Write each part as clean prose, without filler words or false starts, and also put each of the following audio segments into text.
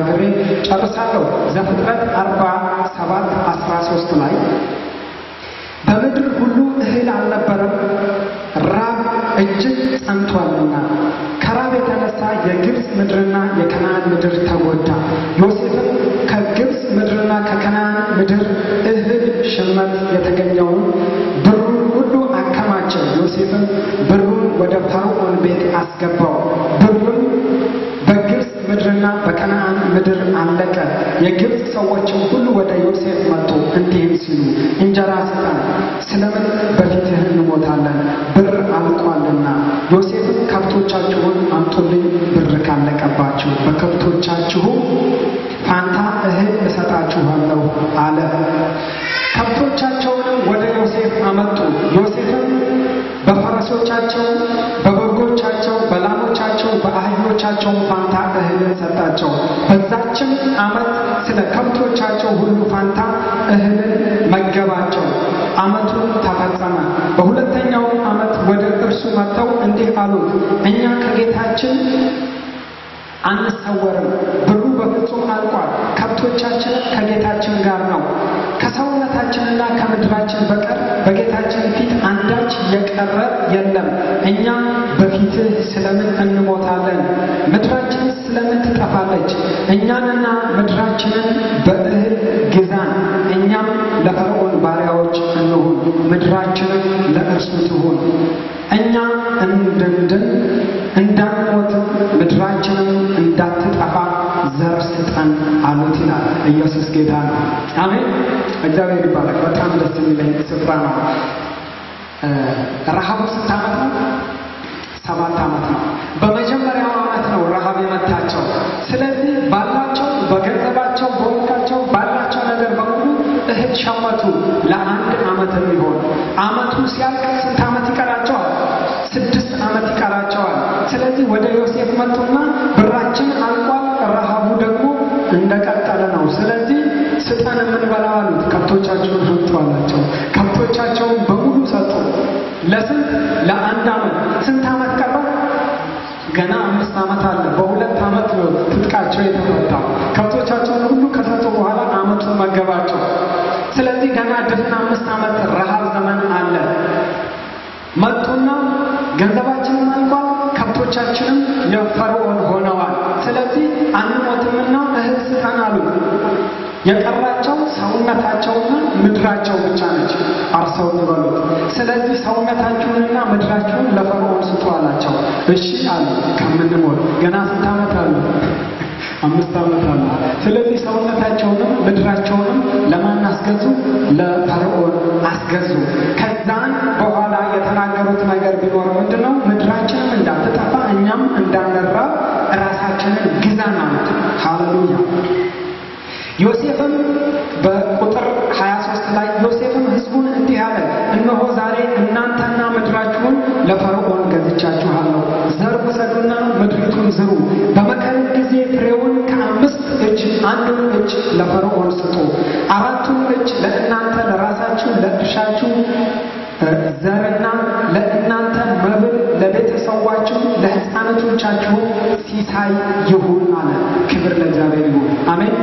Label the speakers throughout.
Speaker 1: ተናግሬ ጨርሳለሁ። ዘፍጥረት 47:13 ላይ በምድር ሁሉ እህል አልነበረም፣ ራብ እጅግ ጸንቷልና ከራብ የተነሳ የግብፅ ምድርና የከነዓን ምድር ተጎዳ። ዮሴፍም ከግብፅ ምድርና ከከነዓን ምድር እህል ሽመት የተገኘውን ብሩን ሁሉ አከማቸ። ዮሴፍም ብሩን ወደ ፈርዖን ቤት አስገባው። ብሩን በግብፅ ምድርና በከነዓን ምድር አለቀ። የግብፅ ሰዎችም ሁሉ ወደ ዮሴፍ መጡ እንዲህም ሲሉ እንጀራ ስጠን፣ ስለምን በፊትህ እንሞታለን? ብር አልቋልና። ዮሴፍም ከብቶቻችሁን አምጡልኝ፣ ብር ካለቀባችሁ በከብቶቻችሁ ፋንታ እህል እሰጣችኋለሁ አለ። ከብቶቻቸውንም ወደ ዮሴፍ አመጡ። ዮሴፍም በፈረሶቻቸው፣ በበጎቻቸው፣ በላሞቻቸው፣ በአህዮቻቸው ፋንታ እህልን ሰጣቸው። በዛችም ዓመት ስለ ከብቶቻቸው ሁሉ ፋንታ እህልን መገባቸው። ዓመቱ ተፈጸመ። በሁለተኛው ዓመት ወደ እርሱ መጥተው እንዲህ አሉት፣ እኛ ከጌታችን አንሰወርም፣ ብሩ በፍጹም አልቋል። ከብቶቻችን ከጌታችን ጋር ነው። ከሰውነታችንና ከምድራችን በቀር በጌታችን ፊት አንዳች የቀረ የለም። እኛ በፊትህ ስለምን እንሞታለን? ምድራችን ስለምን ትጠፋለች? እኛንና ምድራችንን በእህል ግዛን፣ እኛም ለፈርዖን ባሪያዎች እንሁን፣ ምድራችንን ለእርሱ ትሁን። እኛ እንድንድን እንዳንሞት ምድራችንም እንዳትጠፋ ዘር ስጠን አሉት ይላል። ኢየሱስ ጌታ ነው። አሜን። እግዚአብሔር ይባረክ። በጣም ደስ የሚለኝ ስፍራ ነው። ረሃቡ ስንት ዓመት ነው? 7 ዓመት ነው። በመጀመሪያው ዓመት ነው ረሃብ የመታቸው። ስለዚህ ባላቸው፣ በገንዘባቸው፣ በወርቃቸው፣ ባላቸው ነገር በሙሉ እህል ሸመቱ ለ1 ዓመት የሚሆን። ዓመቱ ሲያልቅ ስንት ዓመት ይቀራቸዋል? 6 ዓመት ይቀራቸዋል። ስለዚህ ወደ ዮሴፍ መጡና ብራችን አልቋል፣ ረሃቡ ደግሞ እንደቀጠለ ነው። ስለዚህ ስጠን የምንበላው አሉት። ከብቶቻቸውን ሰጡ አላቸው። ከብቶቻቸውን በሙሉ ሰጡ። ለስንት? ለ1 ዓመት። ስንት ዓመት ቀረ? ገና 5 ዓመት አለ። በ2 ዓመት ነው ትጥቃቸው የተፈታ። ከብቶቻቸውን ሁሉ ከሰጡ በኋላ ዓመቱን መገባቸው። ስለዚህ ገና ድፍን 5 ዓመት ረሃብ ዘመን አለ። መጡና ገንዘባችንን አልቋል፣ ከብቶቻችንም የፈርዖን ሆነዋል። ስለዚህ አንሞትምና እህል ስጠን አሉት። የቀራቸው ሰውነታቸውና ምድራቸው ብቻ ነች፣ አርሰው ይበሉት። ስለዚህ ሰውነታችሁንና ምድራችሁን ለፈርዖን ስጡ አላቸው። እሺ አሉ። ከምንሞት ገና ስንት ዓመት አሉ? 5 ዓመት አለ። ስለዚህ ሰውነታቸውንም ምድራቸውንም ለማን አስገዙ? ለፈርዖን አስገዙ። ከዛን በኋላ የተናገሩት ነገር ቢኖር ምንድነው? ምድራችንም እንዳትጠፋ እኛም እንዳንራብ ራሳችንን ግዛን አሉት። ሃሌሉያ። ዮሴፍም በቁጥር 23 ላይ ዮሴፍም ሕዝቡን እንዲህ አለ፣ እነሆ ዛሬ እናንተና ምድራችሁን ለፈርዖን ገዝቻችኋለሁ። ዘር ውሰዱና ምድሪቱን ዝሩ። በመከር ጊዜ ፍሬውን ከ5 እጅ 1 እጅ ለፈርዖን ስጡ። 4 እጅ ለእናንተ ለራሳችሁ ለእርሻችሁ ዘርና ለእናንተ መብል ለቤተሰዋችሁ ለሕፃናቶቻችሁ ሲሳይ ይሁን አለ። ክብር ለእግዚአብሔር ይሁን። አሜን።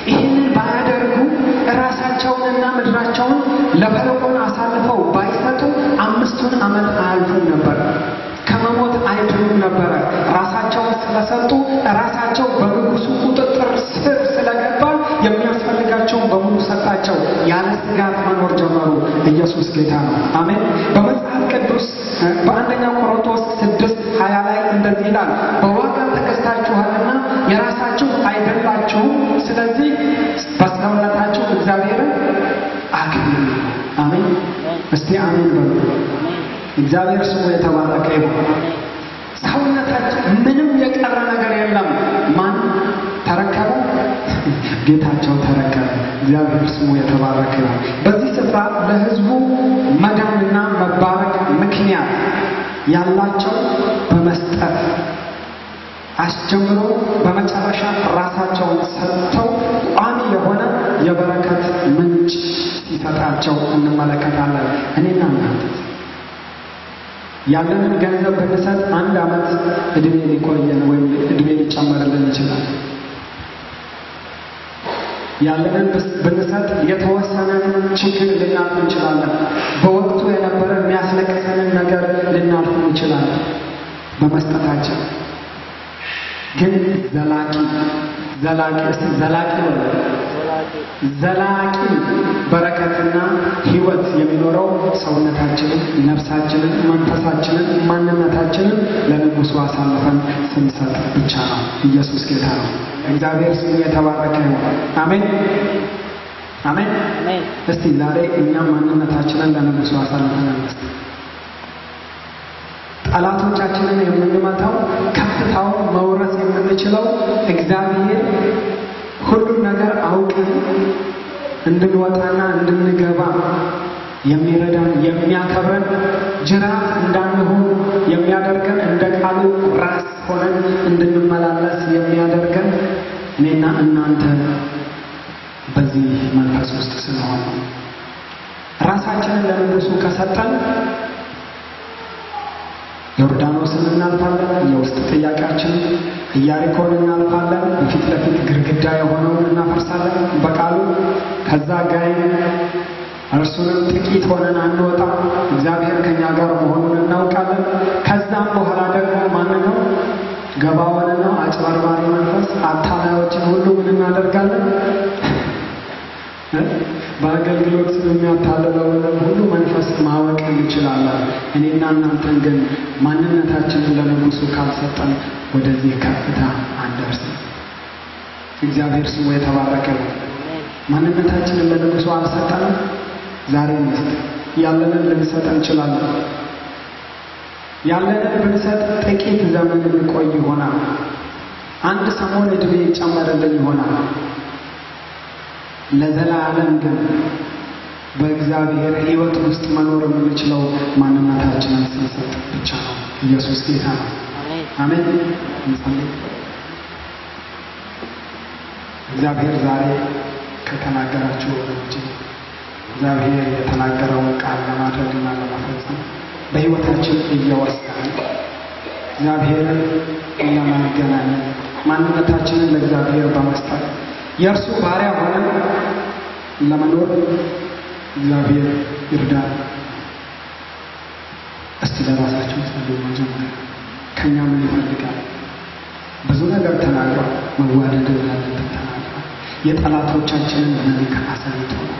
Speaker 1: ይህንን ባያደርጉ ራሳቸውንና ምድራቸውን ለፈርዖን አሳልፈው ባይሰጡ 5 ዓመት አያልፉም ነበር፣ ከመሞት አይድኑም ነበር። ራሳቸውን ስለሰጡ ራሳቸው በንጉሱ ቁጥጥር ስር ስለገባ የሚያስፈልጋቸውን በሙሉ ሰጣቸው። ያለ ስጋት መኖር ጀመሩ። ኢየሱስ ጌታ ነው። አሜን። በመጽሐፍ ቅዱስ በአንደኛ ቆሮንቶስ 6:20 ላይ እንደዚህ ይላል፣ በዋጋ ተገዝታችኋልና የራሳችሁ አይደላችሁም። ስለዚህ በሰውነታችሁ እግዚአብሔርን አክብሩ። አሜን። እስቲ አሜን በሉ። እግዚአብሔር ስሙ የተባረከ ይሁን። ሰውነታችሁ ምንም የቀረ ነገር የለም። ማን ተረከበ? ጌታቸው ተረከበ። እግዚአብሔር ስሙ የተባረከ ይሁን። በዚህ ስፍራ ለሕዝቡ መዳንና መባረክ ምክንያት ያላቸው በመስጠት አስጀምሮ በመጨረሻ ራሳቸውን ሰጥተው ቋሚ የሆነ የበረከት ምንጭ ሲሰጣቸው እንመለከታለን። እኔና እናንተ ያለንን ገንዘብ ብንሰጥ 1 ዓመት እድሜ ሊቆየን ወይም እድሜ ሊጨመርልን ይችላል። ያለንን ብንሰጥ የተወሰነን ችግር ልናልፍ እንችላለን። በወቅቱ የነበረ የሚያስለቅሰንን ነገር ልናልፍ እንችላለን በመስጠታችን። ግን ዘላቂ በረከትና ሕይወት የሚኖረው ሰውነታችንን፣ ነፍሳችንን፣ መንፈሳችንን፣ ማንነታችንን ለንጉሡ አሳልፈን ስንሰጥ ብቻ ነው። ኢየሱስ ጌታ ነው። እግዚአብሔር ስሙ የተባረከ ይሁን። አሜን አሜን። እስቲ ዛሬ እኛም ማንነታችንን ለንጉሡ አሳልፈን እንስጥ። ጠላቶቻችንን የምንመታው ከፍታውን መውረስ የምንችለው እግዚአብሔር ሁሉም ነገር አውቀን እንድንወጣና እንድንገባ የሚረዳን የሚያከብረን ጅራት እንዳንሆን የሚያደርገን እንደ ቃሉ ራስ ሆነን እንድንመላለስ የሚያደርገን እኔና እናንተ በዚህ መንፈስ ውስጥ ስለሆነ ራሳችንን ለንጉሡ ከሰጠን ዮርዳኖስን እናልፋለን። የውስጥ ጥያቄያችን ኢያሪኮን እናልፋለን። በፊት ለፊት ግድግዳ የሆነውን እናፈርሳለን በቃሉ። ከዛ ጋይ እርሱንም ጥቂት ሆነን አንወጣም። እግዚአብሔር ከኛ ጋር መሆኑን እናውቃለን። ከዛም በኋላ ደግሞ ማንን ነው? ገባዖንና አጭበርባሪ መንፈስ አታላዮችን ሁሉ ምን እናደርጋለን? በአገልግሎት የሚያታልለውን ሁሉ መንፈስ ማወቅ እንችላለን። እኔና እናንተን ግን ማንነታችንን ለንጉሡ ካልሰጠን ወደዚህ ከፍታ አንደርስም። እግዚአብሔር ስሙ የተባረከ ነው። ማንነታችንን ለንጉሡ አልሰጠንም። ዛሬ እንስጥ። ያለንን ልንሰጥ እንችላለን። ያለንን ብንሰጥ ጥቂት ዘመን እንቆይ ይሆናል። አንድ ሰሞን ዕድሜ ይጨመርልን ይሆናል። ለዘላለም ግን በእግዚአብሔር ሕይወት ውስጥ መኖር የምንችለው ማንነታችንን ስንሰጥ ብቻ ነው። ኢየሱስ ጌታ ነው። አሜን። እንጸልይ። እግዚአብሔር ዛሬ ከተናገራችሁ ወገኖች እግዚአብሔር የተናገረውን ቃል ለማድረግና ለማፈጸም በሕይወታችን እየወሰን እግዚአብሔርን ለማገናኘት ማንነታችንን ለእግዚአብሔር በመስጠት የእርሱ ባሪያ ሆነን ለመኖር እግዚአብሔር ይርዳል። እስቲ ለራሳችሁ ጸልዩ። መጀመሪያ ከኛ ምን ይፈልጋል? ብዙ ነገር ተናግሯል። መዋደድ እንዳለብን ተናግሯል። የጠላቶቻችንን መልክ አሳይቶናል።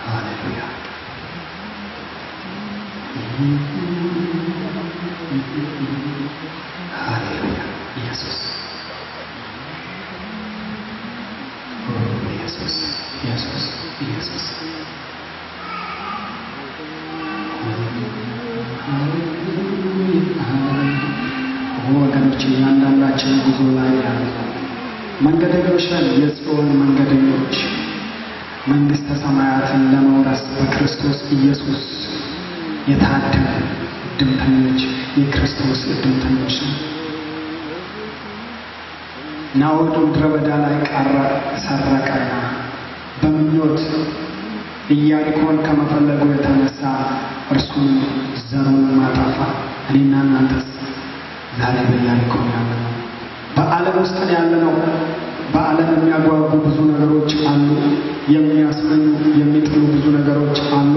Speaker 1: ሃሌሉያ ሃሌሉያ። ኢየሱስ ኢየሱስ ወገኖች እያንዳንዳችን ጉዞ ላይ ያለ መንገደኞች ነን። የጽዮን መንገደኞች መንግሥተ ሰማያትን ለመውረስ በክርስቶስ ኢየሱስ የታደለ እድምተኞች፣ የክርስቶስ እድምተኞች ነን። ናዖድ ምድረ በዳ ላይ ሰረቀና በምኞት ኢያሪኮን ከመፈለጉ የተነሳ እርሱን ዘሩን ማጠፋ። እኔና እናንተስ ዛሬ በኢያሪኮ ያለነው በዓለም ውስጥ ያለነው። በዓለም የሚያጓጉ ብዙ ነገሮች አሉ። የሚያስመኙ የሚጥሉ ብዙ ነገሮች አሉ።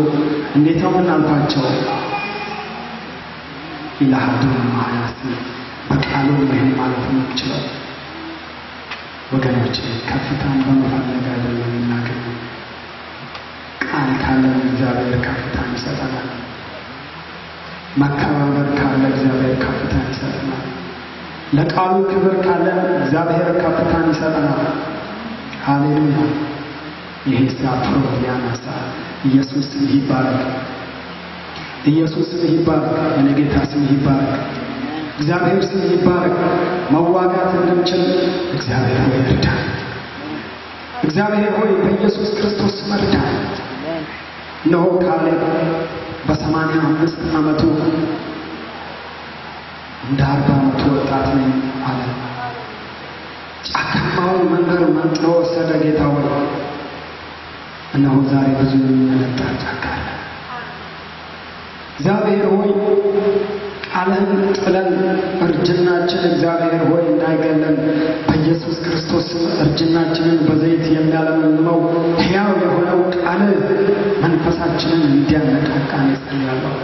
Speaker 1: እንዴት ነው የምናልፋቸው? ኢላሃዱ ማያስ በቃሉ ይህን ማለት ነው። ወገኖች ከፍታን በመፈለግ አይደለም የምናገኘው። ቃል ካለን እግዚአብሔር ከፍታን ይሰጠናል። መከባበር ካለ እግዚአብሔር ከፍታን ይሰጠናል። ለቃሉ ክብር ካለን እግዚአብሔር ከፍታን ይሰጠናል። ሃሌሉያ። ይሄ ሲያፍሮ ያነሳ ኢየሱስ ስምህ ይባረክ። ኢየሱስ ስምህ ይባረክ። የኔ ጌታ ስምህ ይባረክ። እግዚአብሔር ስምህ ይባረክ። መዋጋት እንድንችል እግዚአብሔር ሆይ እርዳን። እግዚአብሔር ሆይ በኢየሱስ ክርስቶስ እርዳን። እነሆ ካሌብ በ85 ዓመቱ እንደ 40 ዓመቱ ወጣት ነኝ አለ። ጫካማውን መንገድ መንጥሮ ወሰደ። ጌታ ሆይ እነሆ ዛሬ ብዙ የሚመለጣ ጫካ አለ። እግዚአብሔር ሆይ ቃልህን ጥለን እርጅናችን እግዚአብሔር ሆይ እንዳይገለን በኢየሱስ ክርስቶስ በክርስቶስ ስም እርጅናችንን በዘይት የሚያለመልመው ሕያው የሆነው ቃል መንፈሳችንን እንዲያነቃቃ እጸልያለሁ።